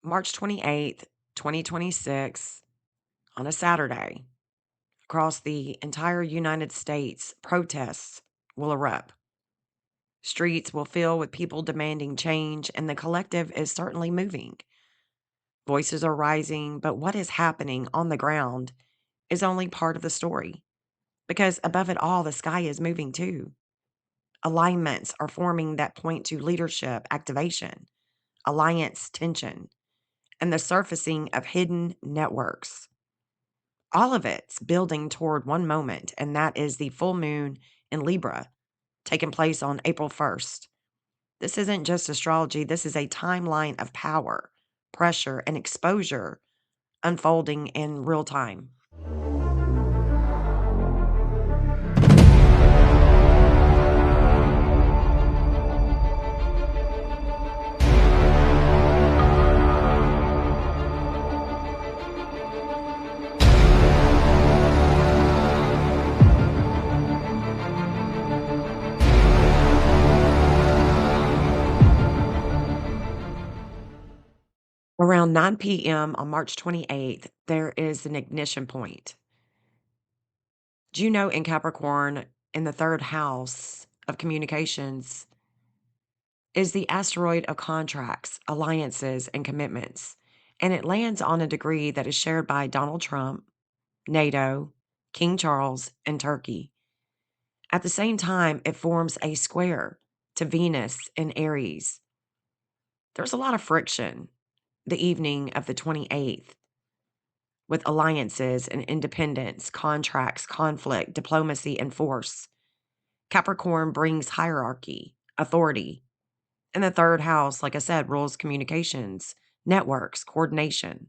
March 28th, 2026, on a Saturday, across the entire United States, protests will erupt. Streets will fill with people demanding change, and the collective is certainly moving. Voices are rising, but what is happening on the ground is only part of the story. Because above it all, the sky is moving too. Alignments are forming that point to leadership activation, alliance tension, and the surfacing of hidden networks. All of it's building toward one moment, and that is the full moon in Libra taking place on April 1st. This isn't just astrology, this is a timeline of power, pressure, and exposure unfolding in real time. Around 9 p.m. on March 28th, there is an ignition point. Juno in Capricorn in the third house of communications is the asteroid of contracts, alliances, and commitments. And it lands on a degree that is shared by Donald Trump, NATO, King Charles, and Turkey. At the same time, it forms a square to Venus in Aries. There's a lot of friction the evening of the 28th with alliances and independence, contracts, conflict, diplomacy, and force. Capricorn brings hierarchy, authority. And the third house, like I said, rules communications, networks, coordination.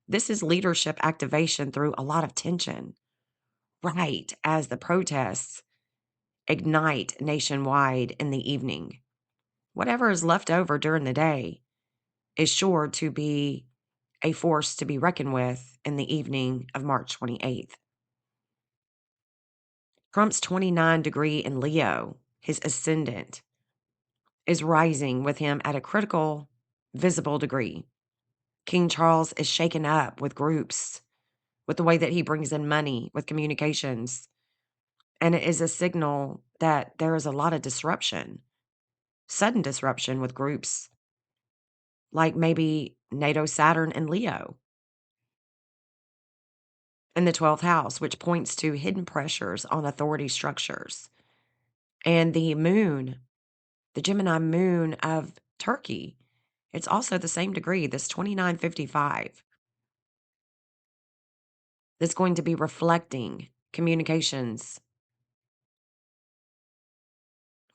This is leadership activation through a lot of tension, right as the protests ignite nationwide in the evening. Whatever is left over during the day is sure to be a force to be reckoned with in the evening of March 28th. Trump's 29 degree in Leo, his ascendant, is rising with him at a critical, visible degree. King Charles is shaken up with groups, with the way that he brings in money, with communications. And it is a signal that there is a lot of disruption, sudden disruption with groups like maybe NATO Saturn and Leo in the 12th house, which points to hidden pressures on authority structures. And the moon, the Gemini moon of Turkey, it's also the same degree, this 2955. That's going to be reflecting communications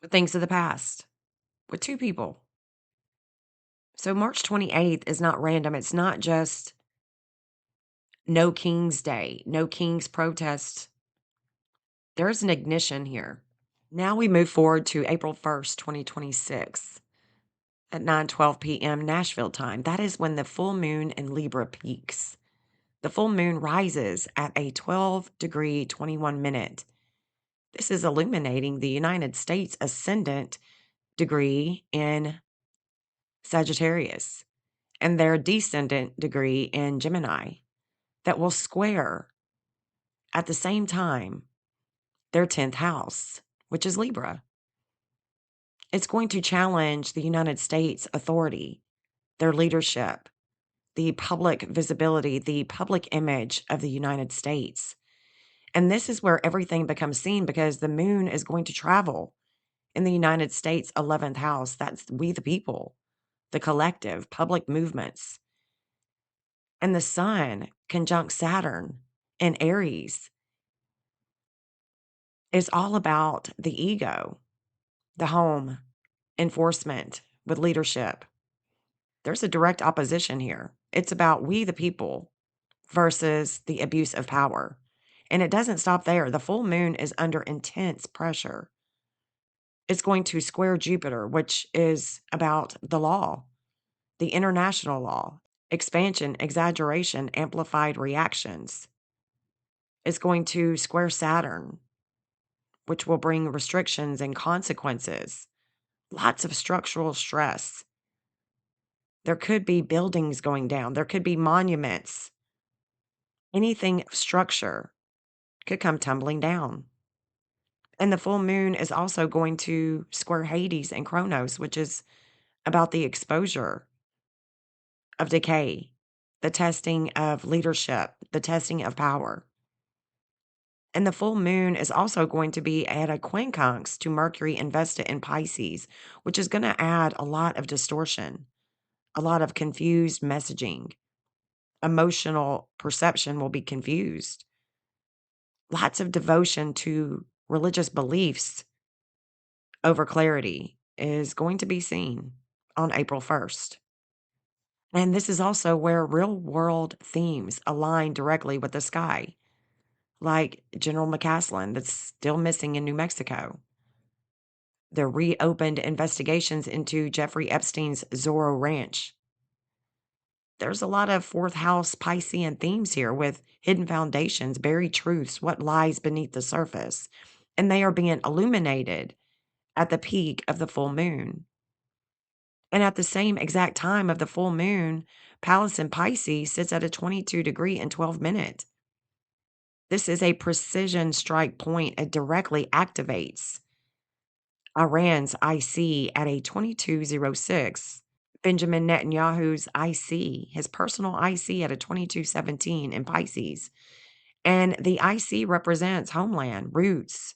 with things of the past with two people. So March 28th is not random. It's not just no King's Day, no King's protest. There's an ignition here. Now we move forward to April 1st, 2026 at 9:12 p.m. Nashville time. That is when the full moon in Libra peaks. The full moon rises at a 12 degree 21 minute. This is illuminating the United States ascendant degree in Sagittarius and their descendant degree in Gemini that will square at the same time their 10th house, which is Libra. It's going to challenge the United States authority, their leadership, the public visibility, the public image of the United States. And this is where everything becomes seen because the moon is going to travel in the United States 11th house. That's we the people, the collective, public movements. And the sun conjunct Saturn in Aries is all about the ego, the home, enforcement with leadership. There's a direct opposition here. It's about we the people versus the abuse of power. And it doesn't stop there. The full moon is under intense pressure. It's going to square Jupiter, which is about the law, the international law, expansion, exaggeration, amplified reactions. It's going to square Saturn, which will bring restrictions and consequences, lots of structural stress. There could be buildings going down. There could be monuments. Anything of structure could come tumbling down. And the full moon is also going to square Hades and Chronos, which is about the exposure of decay, the testing of leadership, the testing of power. And the full moon is also going to be at a quincunx to Mercury invested in Pisces, which is going to add a lot of distortion, a lot of confused messaging. Emotional perception will be confused. Lots of devotion to religious beliefs over clarity is going to be seen on April 1st. And this is also where real world themes align directly with the sky, like General McCasland that's still missing in New Mexico. The reopened investigations into Jeffrey Epstein's Zorro Ranch. There's a lot of fourth house Piscean themes here with hidden foundations, buried truths, what lies beneath the surface. And they are being illuminated at the peak of the full moon. And at the same exact time of the full moon, Pallas in Pisces sits at a 22° and 12'. This is a precision strike point. It directly activates Iran's IC at a 2206. Benjamin Netanyahu's IC, his personal IC at a 2217 in Pisces. And the IC represents homeland, roots,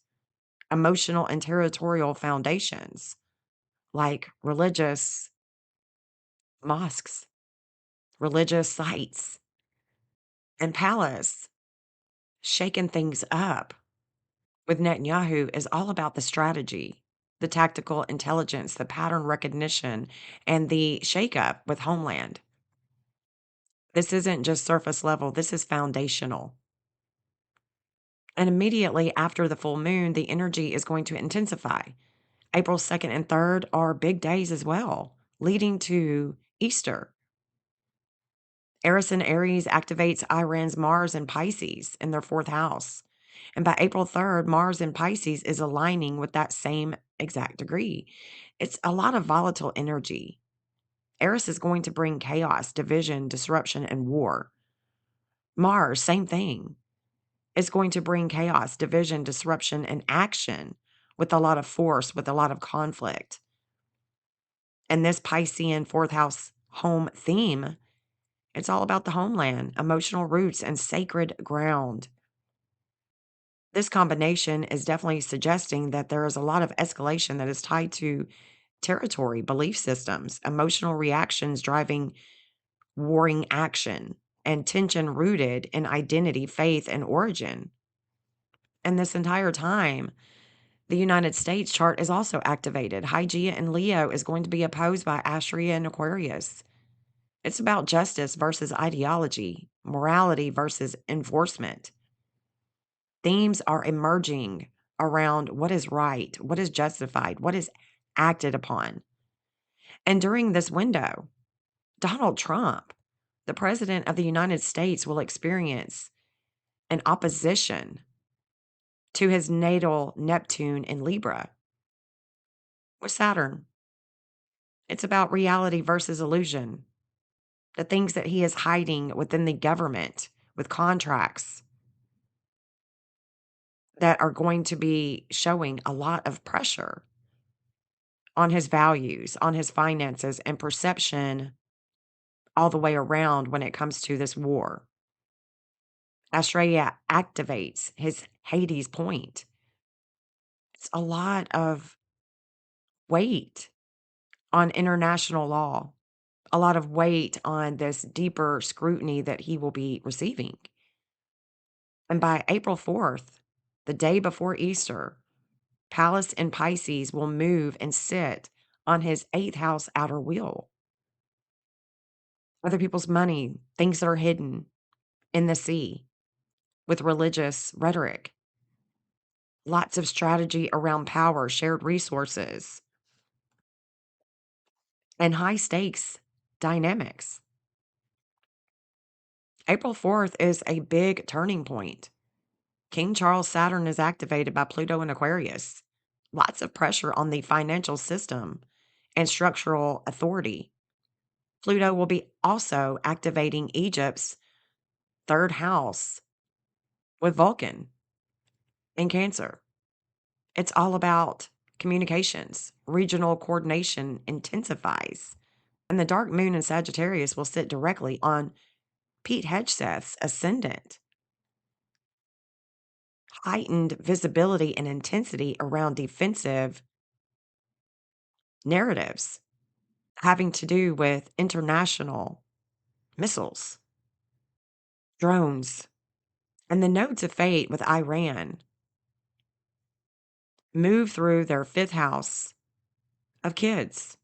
emotional and territorial foundations, like religious mosques, religious sites. And Pallas, shaking things up with Netanyahu, is all about the strategy, the tactical intelligence, the pattern recognition, and the shakeup with homeland. This isn't just surface level, this is foundational. And immediately after the full moon, the energy is going to intensify. April 2nd and 3rd are big days as well, leading to Easter. Eris and Aries activates Iran's Mars and Pisces in their fourth house. And by April 3rd, Mars in Pisces is aligning with that same exact degree. It's a lot of volatile energy. Eris is going to bring chaos, division, disruption, and war. Mars, same thing. It's going to bring chaos, division, disruption, and action with a lot of force, with a lot of conflict. And this Piscean fourth house home theme, it's all about the homeland, emotional roots, and sacred ground. This combination is definitely suggesting that there is a lot of escalation that is tied to territory, belief systems, emotional reactions driving warring action, and tension rooted in identity, faith, and origin. And this entire time, the United States chart is also activated. Hygeia in Leo is going to be opposed by Astrea in Aquarius. It's about justice versus ideology, morality versus enforcement. Themes are emerging around what is right, what is justified, what is acted upon. And during this window, Donald Trump, the president of the United States, will experience an opposition to his natal Neptune in Libra with Saturn. It's about reality versus illusion, the things that he is hiding within the government with contracts that are going to be showing a lot of pressure on his values, on his finances, and perception all the way around when it comes to this war. Australia activates his Hades point. It's a lot of weight on international law, a lot of weight on this deeper scrutiny that he will be receiving. And by April 4th, the day before Easter, Pallas in Pisces will move and sit on his eighth house outer wheel. Other people's money, things that are hidden in the sea with religious rhetoric, lots of strategy around power, shared resources, and high stakes dynamics. April 4th is a big turning point. King Charles Saturn is activated by Pluto in Aquarius. Lots of pressure on the financial system and structural authority. Pluto will be also activating Egypt's third house with Vulcan in Cancer. It's all about communications. Regional coordination intensifies. And the dark moon in Sagittarius will sit directly on Pete Hegseth's ascendant. Heightened visibility and intensity around defensive narratives having to do with international missiles, drones, and the nodes of fate with Iran move through their fifth house of kids,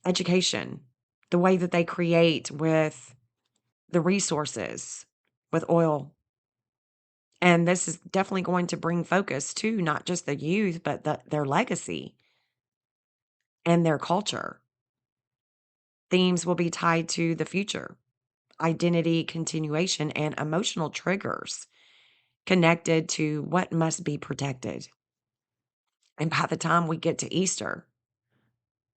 education, the way that they create with the resources, with oil. And this is definitely going to bring focus to not just the youth, but their legacy and their culture. Themes will be tied to the future, identity, continuation, and emotional triggers connected to what must be protected. And by the time we get to Easter,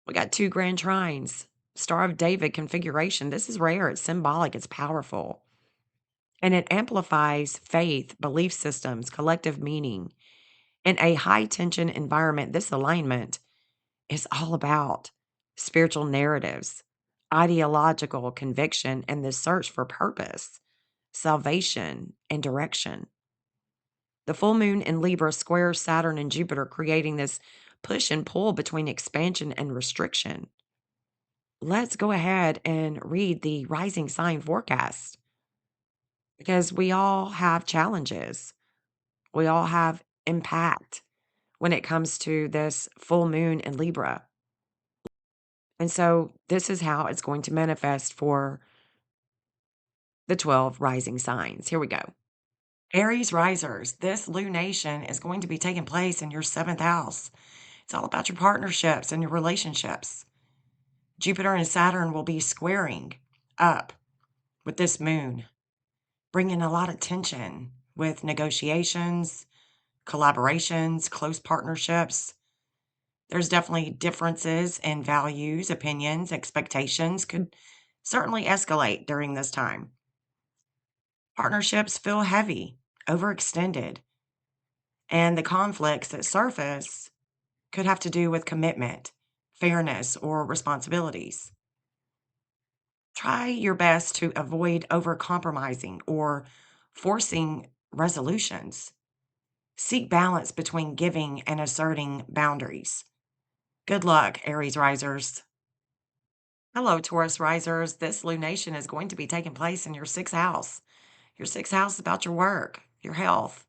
we got two grand trines, Star of David configuration. This is rare, it's symbolic, it's powerful. And it amplifies faith, belief systems, collective meaning. In a high tension environment, this alignment is all about spiritual narratives, ideological conviction, and the search for purpose, salvation, and direction. The full moon in Libra squares Saturn and Jupiter, creating this push and pull between expansion and restriction. Let's go ahead and read the rising sign forecast because we all have challenges. We all have impact when it comes to this full moon in Libra. And so this is how it's going to manifest for the 12 rising signs. Here we go. Aries risers, this lunation is going to be taking place in your seventh house. It's all about your partnerships and your relationships. Jupiter and Saturn will be squaring up with this moon, bringing a lot of tension with negotiations, collaborations, close partnerships. There's definitely differences in values, opinions, expectations could certainly escalate during this time. Partnerships feel heavy, overextended, and the conflicts that surface could have to do with commitment, fairness, or responsibilities. Try your best to avoid overcompromising or forcing resolutions. Seek balance between giving and asserting boundaries. Good luck, Aries risers. Hello, Taurus risers. This lunation is going to be taking place in your sixth house. Your sixth house is about your work, your health,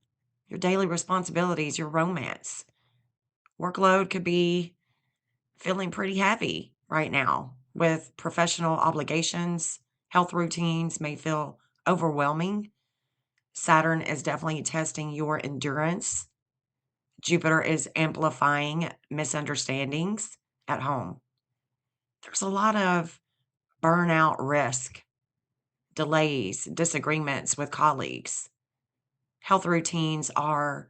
your daily responsibilities, your romance. Workload could be feeling pretty heavy right now with professional obligations. Health routines may feel overwhelming. Saturn is definitely testing your endurance. Jupiter is amplifying misunderstandings at home. There's a lot of burnout risk, delays, disagreements with colleagues. Health routines are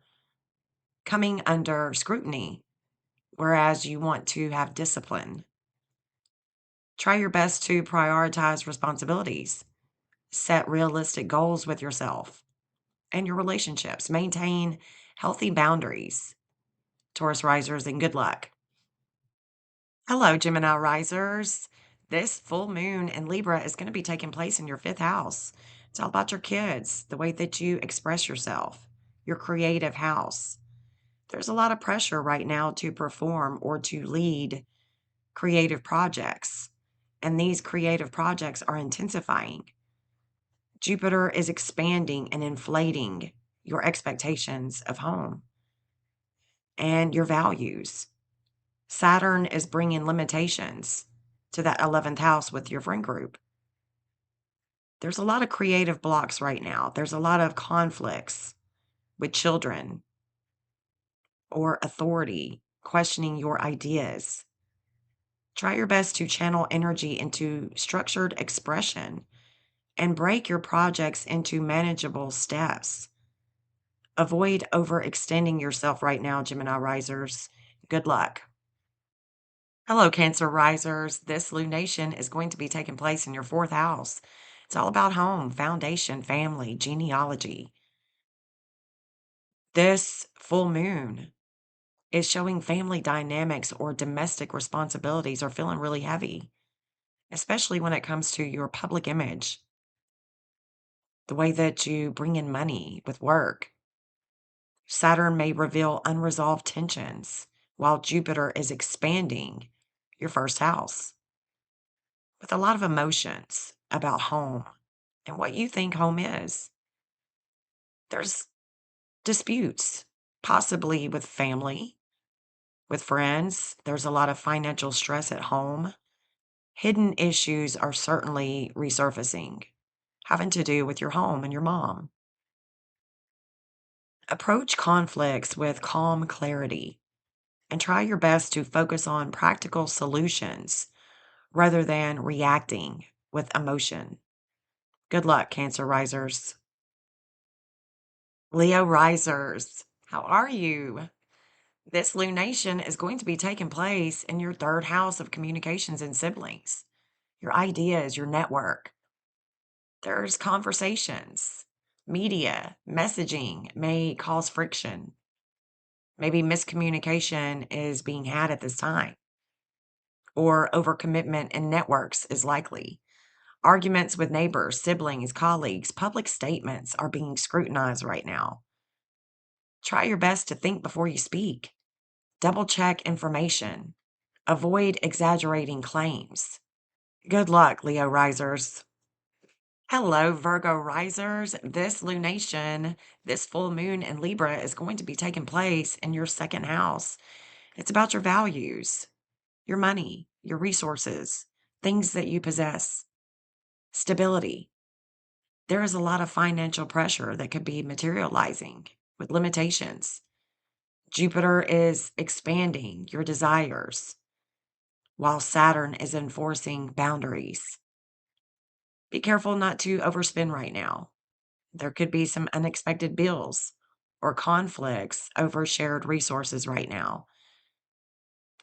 coming under scrutiny, whereas you want to have discipline. Try your best to prioritize responsibilities, set realistic goals with yourself and your relationships, maintain healthy boundaries. Taurus risers, and good luck. Hello, Gemini risers. This full moon in Libra is going to be taking place in your fifth house. It's all about your kids, the way that you express yourself, your creative house. There's a lot of pressure right now to perform or to lead creative projects, and these creative projects are intensifying. Jupiter is expanding and inflating your expectations of home and your values. Saturn is bringing limitations to that 11th house with your friend group. There's a lot of creative blocks right now. There's a lot of conflicts with children or authority, questioning your ideas. Try your best to channel energy into structured expression and break your projects into manageable steps. Avoid overextending yourself right now, Gemini risers. Good luck. Hello, Cancer risers. This lunation is going to be taking place in your fourth house. It's all about home, foundation, family, genealogy. This full moon is showing family dynamics or domestic responsibilities are feeling really heavy, especially when it comes to your public image, the way that you bring in money with work. Saturn may reveal unresolved tensions while Jupiter is expanding your first house with a lot of emotions about home and what you think home is. There's disputes, possibly with family, with friends. There's a lot of financial stress at home. Hidden issues are certainly resurfacing, having to do with your home and your mom. Approach conflicts with calm clarity and try your best to focus on practical solutions rather than reacting with emotion. Good luck, Cancer risers. Leo risers, how are you? This lunation is going to be taking place in your third house of communications and siblings, your ideas, your network. There's conversations, media, messaging may cause friction. Maybe miscommunication is being had at this time, or overcommitment in networks is likely. Arguments with neighbors, siblings, colleagues, public statements are being scrutinized right now. Try your best to think before you speak. Double check information. Avoid exaggerating claims. Good luck, Leo risers. Hello, Virgo risers. This lunation, this full moon in Libra is going to be taking place in your second house. It's about your values, your money, your resources, things that you possess, stability. There is a lot of financial pressure that could be materializing with limitations. Jupiter is expanding your desires while Saturn is enforcing boundaries. Be careful not to overspend right now. There could be some unexpected bills or conflicts over shared resources right now.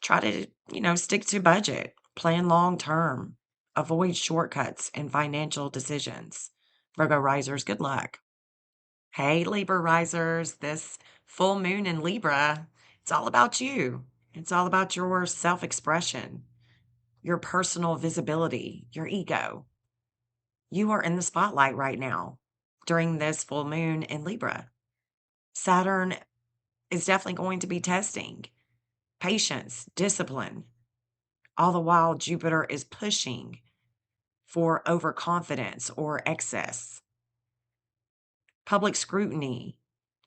Try to, stick to budget, plan long term, avoid shortcuts in financial decisions. Virgo risers, good luck. Hey, Libra risers, this full moon in Libra, it's all about you. It's all about your self expression, your personal visibility, your ego. You are in the spotlight right now during this full moon in Libra. Saturn is definitely going to be testing patience, discipline, all the while Jupiter is pushing for overconfidence or excess. Public scrutiny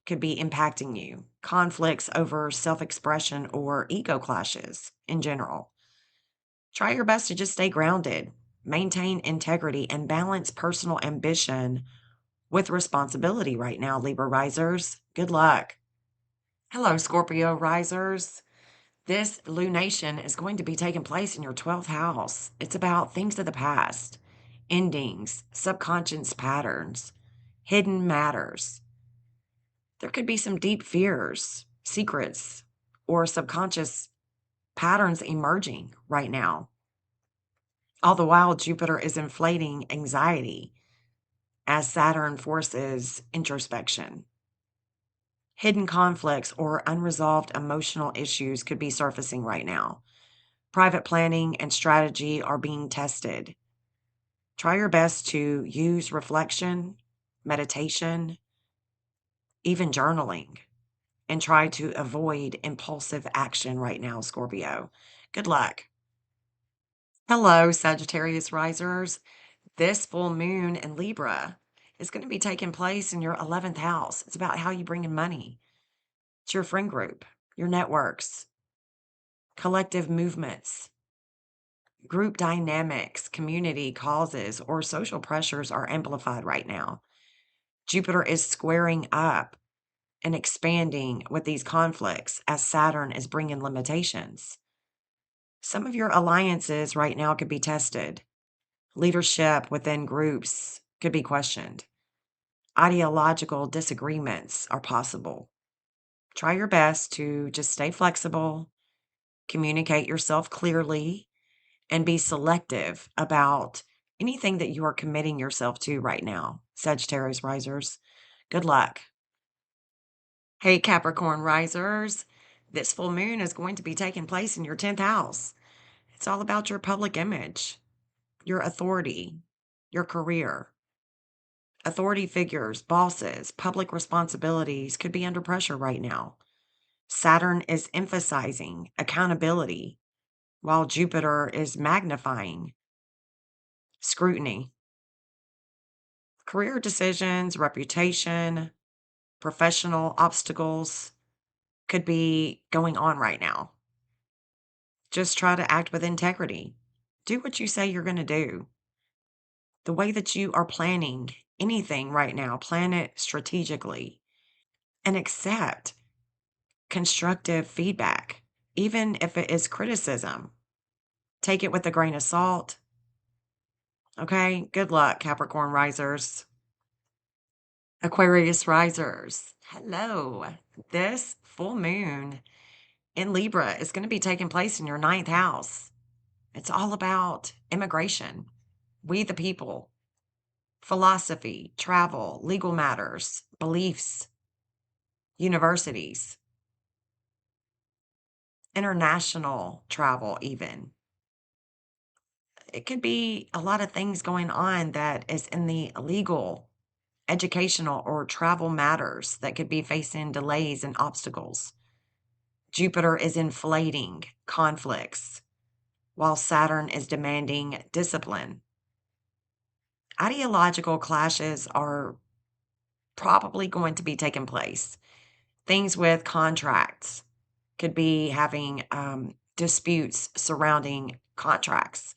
could be impacting you, conflicts over self expression or ego clashes in general. Try your best to just stay grounded, maintain integrity, and balance personal ambition with responsibility right now, Libra risers. Good luck. Hello, Scorpio risers. This lunation is going to be taking place in your 12th house. It's about things of the past, endings, subconscious patterns, hidden matters. There could be some deep fears, secrets, or subconscious patterns emerging right now. All the while, Jupiter is inflating anxiety as Saturn forces introspection. Hidden conflicts or unresolved emotional issues could be surfacing right now. Private planning and strategy are being tested. Try your best to use reflection, meditation, even journaling, and try to avoid impulsive action right now, Scorpio. Good luck. Hello, Sagittarius risers. This full moon in Libra is going to be taking place in your 11th house. It's about how you bring in money. It's your friend group, your networks, collective movements, group dynamics, community causes, or social pressures are amplified right now. Jupiter is squaring up and expanding with these conflicts as Saturn is bringing limitations. Some of your alliances right now could be tested. Leadership within groups could be questioned. Ideological disagreements are possible. Try your best to just stay flexible, Communicate yourself clearly and be selective about anything that you are committing yourself to right now, Sagittarius risers. Good luck. Hey, Capricorn risers. This full moon is going to be taking place in your 10th house. It's all about your public image, your authority, your career. Authority figures, bosses, public responsibilities could be under pressure right now. Saturn is emphasizing accountability, while Jupiter is magnifying scrutiny. Career decisions, reputation, professional obstacles could be going on right now. Just try to act with integrity. Do what you say you're going to do. The way that you are planning anything right now, plan it strategically and accept constructive feedback, even if it is criticism. Take it with a grain of salt. Okay. Good luck, Capricorn risers. Aquarius risers. Hello. This full moon in Libra is going to be taking place in your 9th house. It's all about immigration, we the people, philosophy, travel, legal matters, beliefs, universities, international travel, even. It could be a lot of things going on that is in the legal, educational, or travel matters that could be facing delays and obstacles. Jupiter is inflating conflicts, while Saturn is demanding discipline. Ideological clashes are probably going to be taking place. Things with contracts could be having disputes surrounding contracts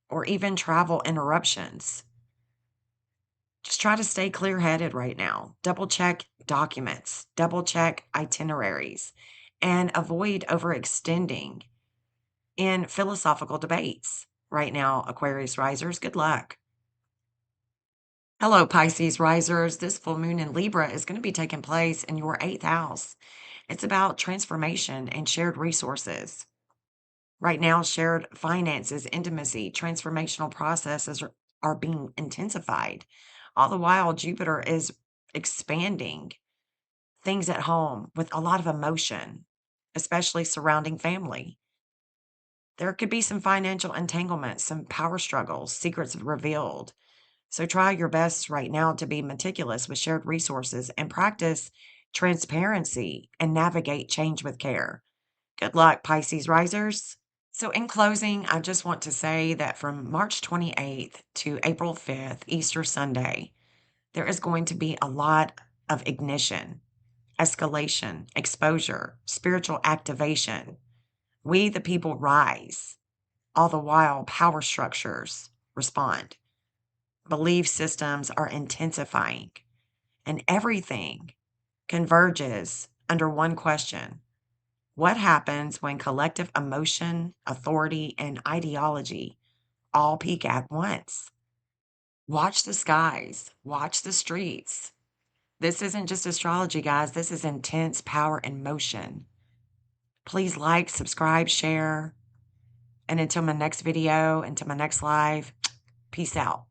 or even travel interruptions. Just try to stay clear headed right now. Double check documents, double check itineraries, and avoid overextending in philosophical debates. Right now, Aquarius risers, good luck. Hello, Pisces risers. This full moon in Libra is going to be taking place in your 8th house. It's about transformation and shared resources. Right now, shared finances, intimacy, transformational processes are being intensified. All the while, Jupiter is expanding things at home with a lot of emotion, especially surrounding family. There could be some financial entanglements, some power struggles, secrets revealed. So try your best right now to be meticulous with shared resources and practice transparency and navigate change with care. Good luck, Pisces risers. So, in closing, I just want to say that from March 28th to April 5th, Easter Sunday, there is going to be a lot of ignition, escalation, exposure, spiritual activation. We, the people, rise. All the while, power structures respond. Belief systems are intensifying, and everything converges under one question. What happens when collective emotion, authority, and ideology all peak at once? Watch the skies, watch the streets. This isn't just astrology, guys. This is intense power in motion. Please like, subscribe, share. And until my next video, until my next live, peace out.